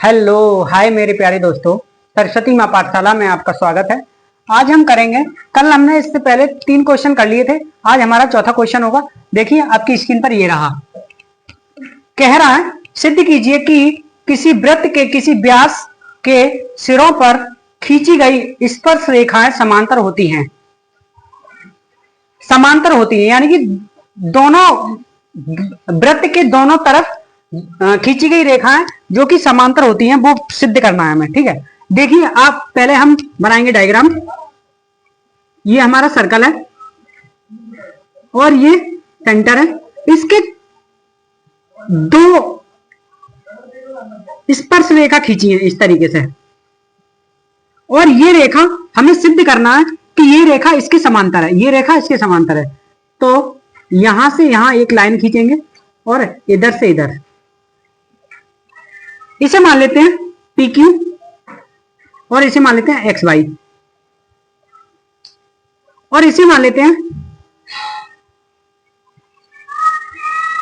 Hello hi मेरे प्यारे दोस्तों, सरस्वती माँ पाठशाला में आपका स्वागत है। आज हम करेंगे, कल हमने इससे पहले 3 क्वेश्चन कर लिए थे। आज हमारा चौथा क्वेश्चन होगा। देखिए आपकी स्क्रीन पर ये रहा। कह रहा है सिद्ध कीजिए कि किसी वृत्त के किसी व्यास के सिरों पर खींची गई स्पर्श रेखाएं समांतर होती हैं। समांतर होती है यानी कि दोनों वृत्त के दोनों तरफ खींची गई रेखाएं जो कि समांतर होती हैं, वो सिद्ध करना है हमें। ठीक है, देखिए आप पहले हम बनाएंगे डायग्राम। ये हमारा सर्कल है और ये सेंटर है। इसके दो स्पर्श रेखा खींची है इस तरीके से, और ये रेखा हमें सिद्ध करना है कि ये रेखा इसके समांतर है, ये रेखा इसके समांतर है। तो यहां से यहां एक लाइन खींचेंगे और इधर से इधर, इसे मान लेते हैं पी क्यू और इसे मान लेते हैं एक्स वाई, और इसे मान लेते हैं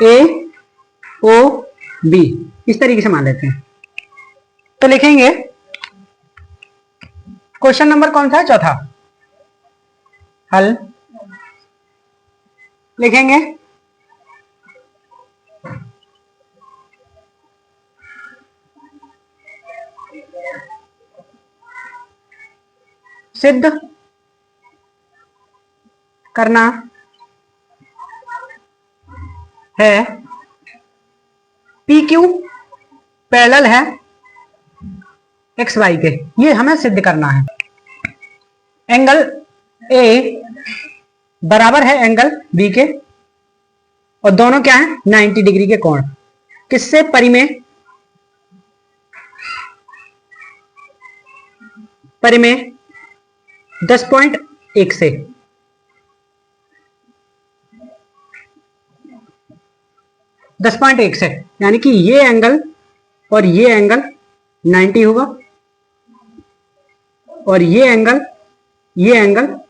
ए ओ बी। इस तरीके से मान लेते हैं। तो लिखेंगे क्वेश्चन नंबर कौन सा है, चौथा। हल लिखेंगे सिद्ध करना है पी क्यू पैरेलल है एक्स वाई के। ये हमें सिद्ध करना है। एंगल ए बराबर है एंगल बी के, और दोनों क्या है 90 डिग्री के कोण। किससे? परिमेय 10.1 से। दस पॉइंट एक से यानी कि ये एंगल और ये एंगल 90 होगा, और ये एंगल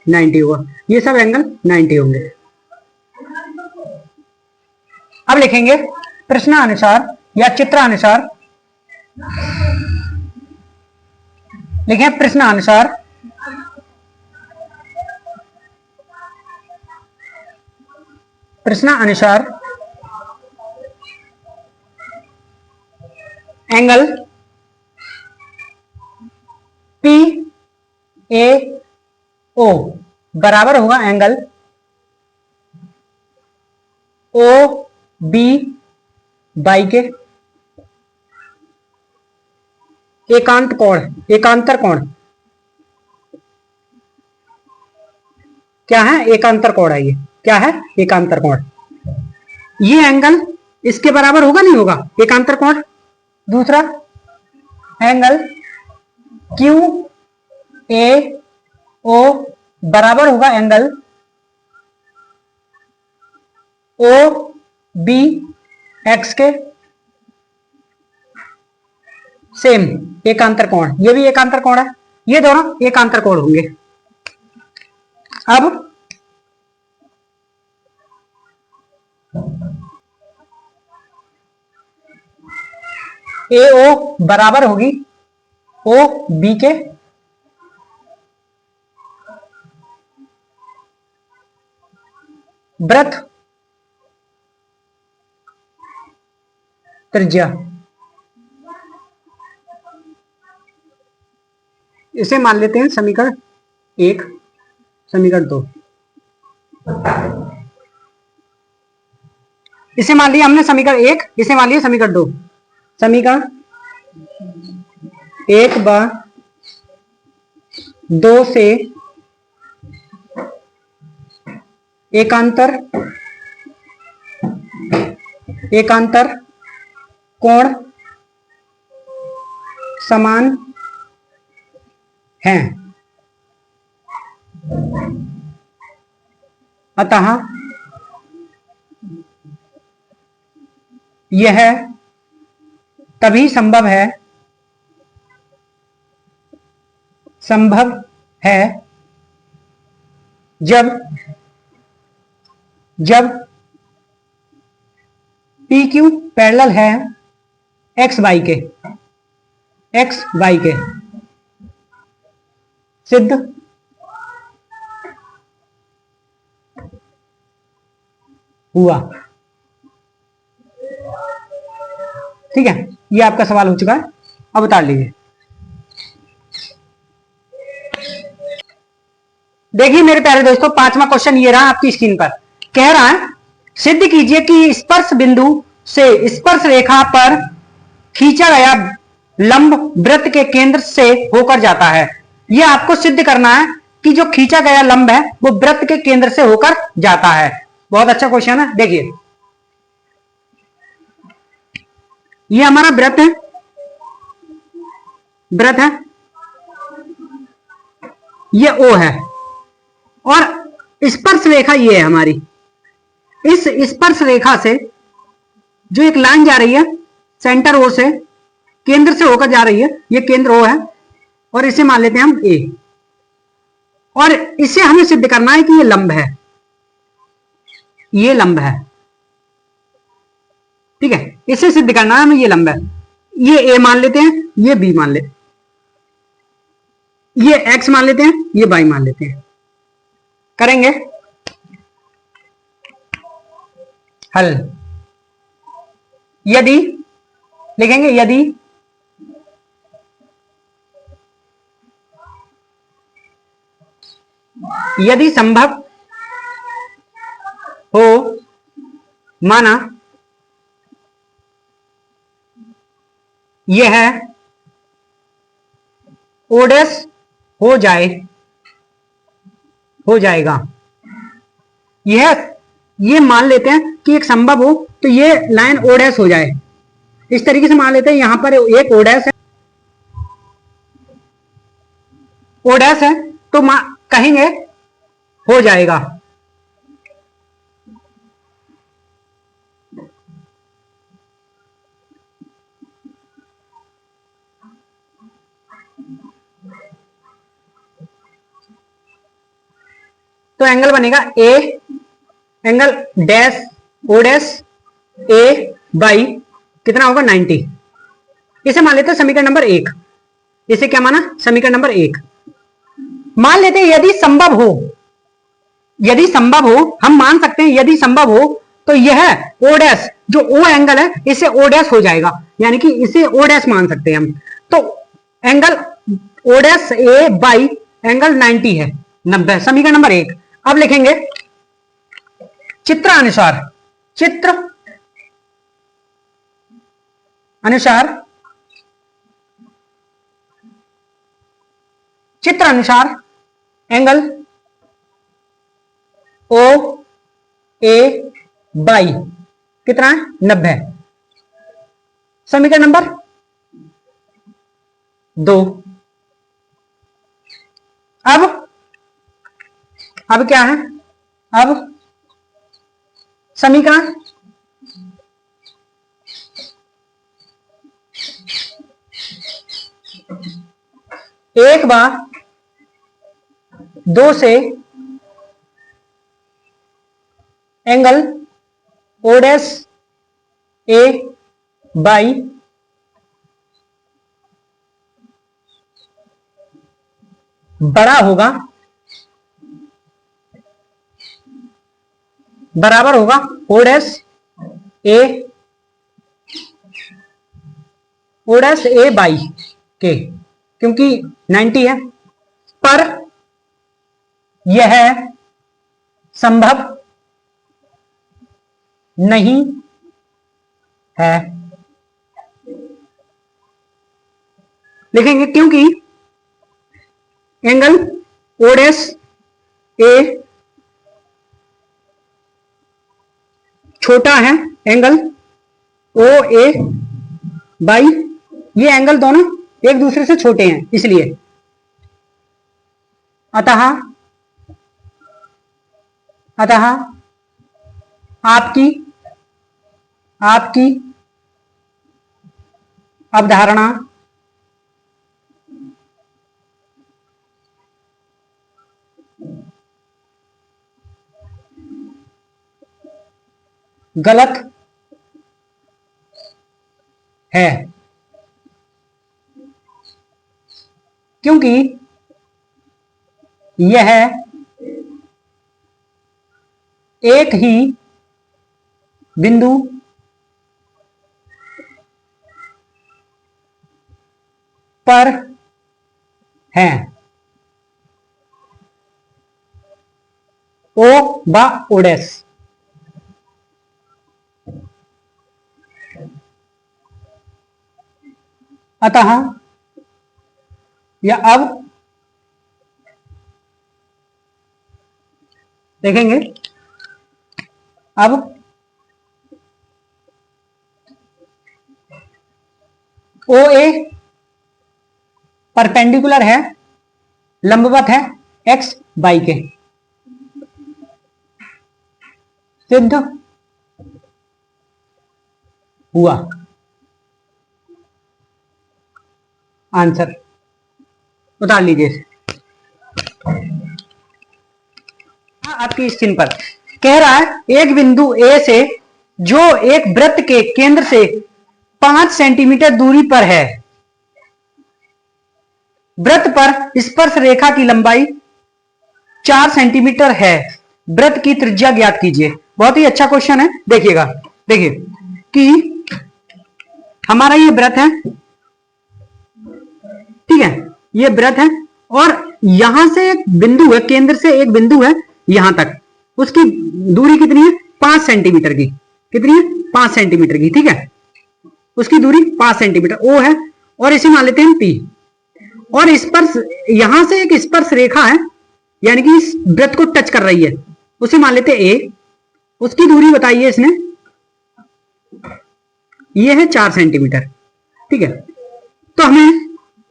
90 होगा। ये सब एंगल 90 होंगे। अब लिखेंगे प्रश्नानुसार या चित्रानुसार। लिखें प्रश्नानुसार एंगल पी ए ओ बराबर होगा एंगल ओ बी बाई के एकांतर कोण क्या है? एकांतर कोण है। ये क्या है? एकांतर कोण। ये एंगल इसके बराबर होगा नहीं होगा? एकांतर कोण। दूसरा एंगल क्यू ए ओ बराबर होगा एंगल ओ बी एक्स के। सेम एकांतर कोण, ये भी एकांतर कोण है। ये दोनों एकांतर कोण होंगे। अब ए ओ बराबर होगी ओ बी के, वृत्त त्रिज्या। इसे मान लेते हैं समीकरण 1, समीकरण 2। इसे मान लिया हमने समीकरण 1, इसे मान लिया समीकरण 2। समीकरण 1 व 2 से एकांतर कोण समान हैं, अतः यह तभी संभव है जब पी क्यू पैरेलल है एक्स वाई के। एक्स वाई के सिद्ध हुआ। ठीक है, ये आपका सवाल हो चुका है। अब उतार लीजिए। देखिए मेरे प्यारे दोस्तों, पांचवा क्वेश्चन ये रहा आपकी स्क्रीन पर। कह रहा है सिद्ध कीजिए कि स्पर्श बिंदु से स्पर्श रेखा पर खींचा गया लंब वृत्त के केंद्र से होकर जाता है। यह आपको सिद्ध करना है कि जो खींचा गया लंब है वो वृत्त के केंद्र से होकर जाता है। बहुत अच्छा क्वेश्चन है। देखिए ये हमारा वृत्त है, वृत्त है, ये ओ है और स्पर्श रेखा ये है हमारी। इस स्पर्श रेखा से जो एक लाइन जा रही है सेंटर ओ से, केंद्र से होकर जा रही है, ये केंद्र ओ है और इसे मान लेते हैं हम ए। और इसे हमें सिद्ध करना है कि ये लंब है, ये लंब है। ठीक है, इसे सिद्ध करना है हमें ये लंब है। ये ए मान लेते हैं, ये बी मान लेते हैं, ये एक्स मान लेते हैं, ये वाई मान लेते हैं। करेंगे हल। यदि लिखेंगे यदि संभव हो, माना यह ओडेस हो जाएगा। ये मान लेते हैं कि एक संभव हो तो ये लाइन ओडेस हो जाए। इस तरीके से मान लेते हैं यहां पर एक ओडेस है, ओडेस है तो कहेंगे हो जाएगा। तो एंगल बनेगा A, angle dash O dash A by कितना होगा 90। इसे मान लेते हैं समीकरण नंबर 1। इसे क्या माना? समीकरण नंबर 1 मान लेते हैं। यदि संभव हो हम मान सकते हैं, यदि संभव हो तो यह ओ डैश जो ओ एंगल है इसे ओ डैश हो जाएगा, यानी कि इसे ओ डैश मान सकते हैं हम। तो angle O dash A by angle 90 है, 90। समीकरण नंबर 1। अब लिखेंगे चित्र अनुसार एंगल ओ ए बाई कितना है? 90। समीकरण नंबर 2। अब क्या है? अब समीकरण एक बार 2 से angle O dash A by बड़ा होगा, बराबर होगा ओ डैश ए बाई के, क्योंकि 90 है। पर यह संभव नहीं है। लिखेंगे क्योंकि एंगल ओ डैश ए छोटा है एंगल ओ ए बाई, ये एंगल दोनों एक दूसरे से छोटे हैं, इसलिए अतः आपकी अवधारणा गलत है। क्योंकि यह एक ही बिंदु पर है। ओ बा ओडेस। अतः या अब देखेंगे, अब ओ ए परपेंडिकुलर है, लंबवत है एक्स वाई के। सिद्ध हुआ। आंसर उतार लीजिए आपकी स्क्रीन पर। कह रहा है एक बिंदु ए से जो एक वृत्त के केंद्र से 5 सेंटीमीटर दूरी पर है, वृत्त पर स्पर्श रेखा की लंबाई 4 सेंटीमीटर है, वृत्त की त्रिज्या ज्ञात कीजिए। बहुत ही अच्छा क्वेश्चन है। देखिएगा, देखिए कि हमारा ये वृत्त है, ठीक है, ये वृत्त है और यहां से एक बिंदु है, केंद्र से एक बिंदु है यहां तक, उसकी दूरी कितनी है? 5 सेंटीमीटर की। कितनी है? 5 सेंटीमीटर की, ठीक है, उसकी दूरी 5 सेंटीमीटर ओ है और इसे मान लेते हैं पी। और स्पर्श, यहां से एक स्पर्श रेखा है, यानी कि इस वृत्त को टच कर रही है, उसे मान लेते हैं ए। उसकी दूरी बताइए इसने, ये है 4 सेंटीमीटर, ठीक है। तो हमें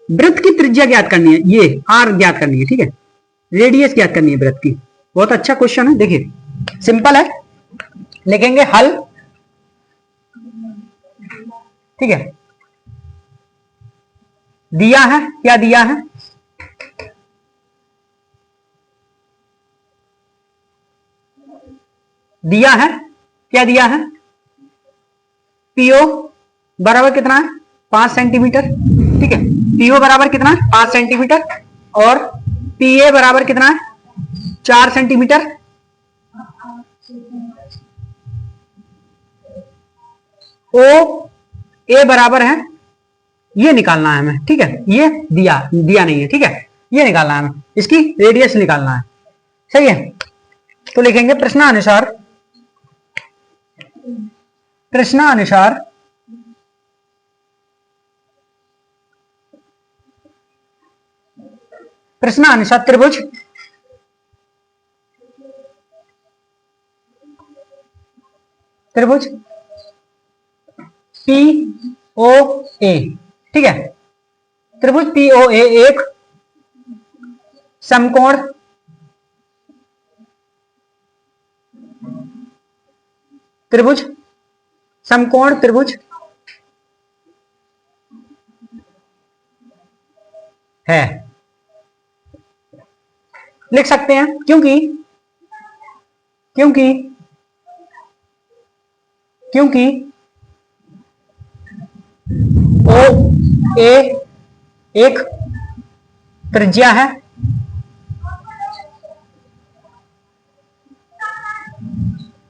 वृत्त की त्रिज्या ज्ञात करनी है, ये आर ज्ञात करनी है, ठीक है, रेडियस ज्ञात करनी है वृत्त की। बहुत अच्छा क्वेश्चन है। देखिए सिंपल है, लिखेंगे हल, ठीक है। दिया है, क्या दिया है? दिया है, क्या दिया है? पीओ बराबर कितना है? 5 सेंटीमीटर, ठीक है। पीओ बराबर कितना है? 5 सेंटीमीटर। और पीए बराबर कितना है? 4 सेंटीमीटर। ओ ए बराबर है, ये निकालना है हमें, ठीक है। ये दिया नहीं है, ठीक है, ये निकालना है हमें, इसकी रेडियस निकालना है, सही है। तो लिखेंगे प्रश्नानुसार, प्रश्नानुसार प्रश्नानुसार त्रिभुज त्रिभुज पी ओ ए, ठीक है, त्रिभुज पी ओ ए एक समकोण त्रिभुज, समकोण त्रिभुज है। लिख सकते हैं क्योंकि क्योंकि क्योंकि ओ ए एक त्रिज्या है,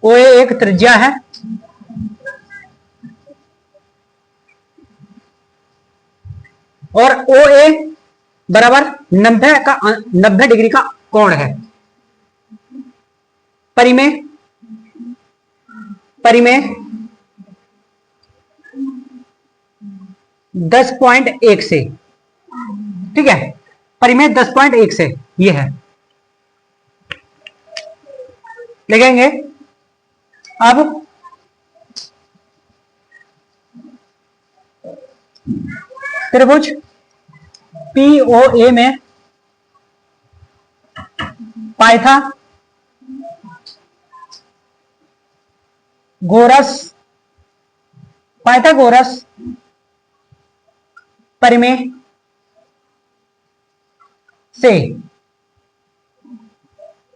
ओ ए एक त्रिज्या है और ओ ए बराबर 90 डिग्री का कोण है। परिमेय 10.1 से, ठीक है, परिमेय 10.1 से ये है। लिखेंगे अब त्रिभुज पीओए में पाइथागोरस परिमेय से,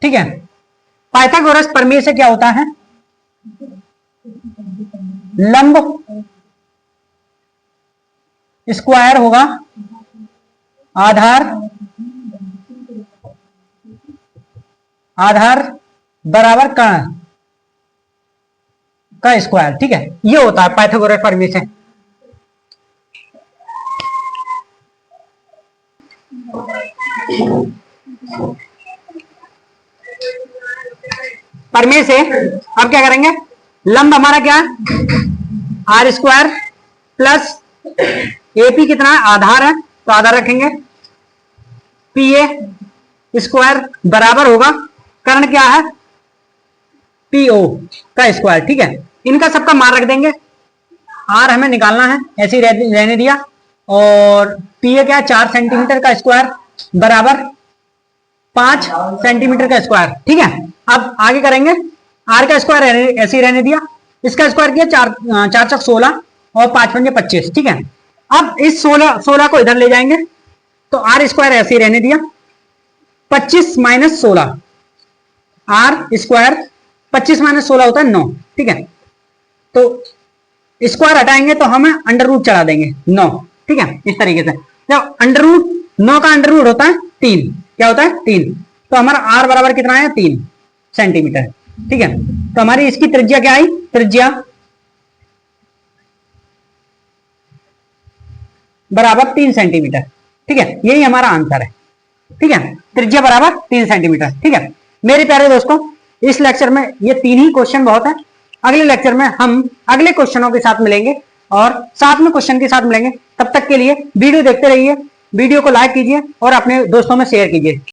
ठीक है। पाइथागोरस प्रमेय से क्या होता है? लंब स्क्वायर होगा आधार आधार बराबर कर्ण का स्क्वायर। ठीक है, ये होता है पाइथागोरस प्रमेय से। प्रमेय से अब क्या करेंगे, लंब हमारा क्या है आर स्क्वायर प्लस एपी कितना है आधार है तो आधार रखेंगे, पी ए स्क्वायर बराबर होगा कर्ण क्या है पीओ का स्क्वायर। ठीक है, इनका सबका मान रख देंगे, आर हमें निकालना है ऐसे ही रहने दिया, और पी ए क्या है 4 सेंटीमीटर का स्क्वायर बराबर 5 सेंटीमीटर का स्क्वायर। ठीक है, अब आगे करेंगे, आर का स्क्वायर ऐसे ही रहने दिया, इसका स्क्वायर किया 4 4 16 और 5 5 25। ठीक है, अब इस 16 को इधर ले जाएंगे तो आर स्क्वायर ऐसे ही रहने दिया, 25 माइनस 16 आर स्क्वायर 25 माइनस 16 होता है 9। ठीक है, तो स्क्वायर हटाएंगे तो हमें अंडर रूट चढ़ा देंगे 9। ठीक है, इस तरीके से जब अंडर रूट 9 का अंडर रूट होता है 3, क्या होता है 3, तो हमारा आर बराबर कितना है 3 सेंटीमीटर। ठीक है, तो हमारी इसकी त्रिज्या क्या आई, त्रिज्या बराबर 3 सेंटीमीटर। ठीक है, यही हमारा आंसर है। ठीक है, त्रिज्या बराबर 3 सेंटीमीटर। ठीक है मेरे प्यारे दोस्तों, इस लेक्चर में ये 3 ही क्वेश्चन बहुत है। अगले लेक्चर में हम अगले क्वेश्चनों के साथ मिलेंगे और साथ में क्वेश्चन के साथ मिलेंगे। तब तक के लिए वीडियो देखते रहिए, वीडियो को लाइक कीजिए और अपने दोस्तों में शेयर कीजिए।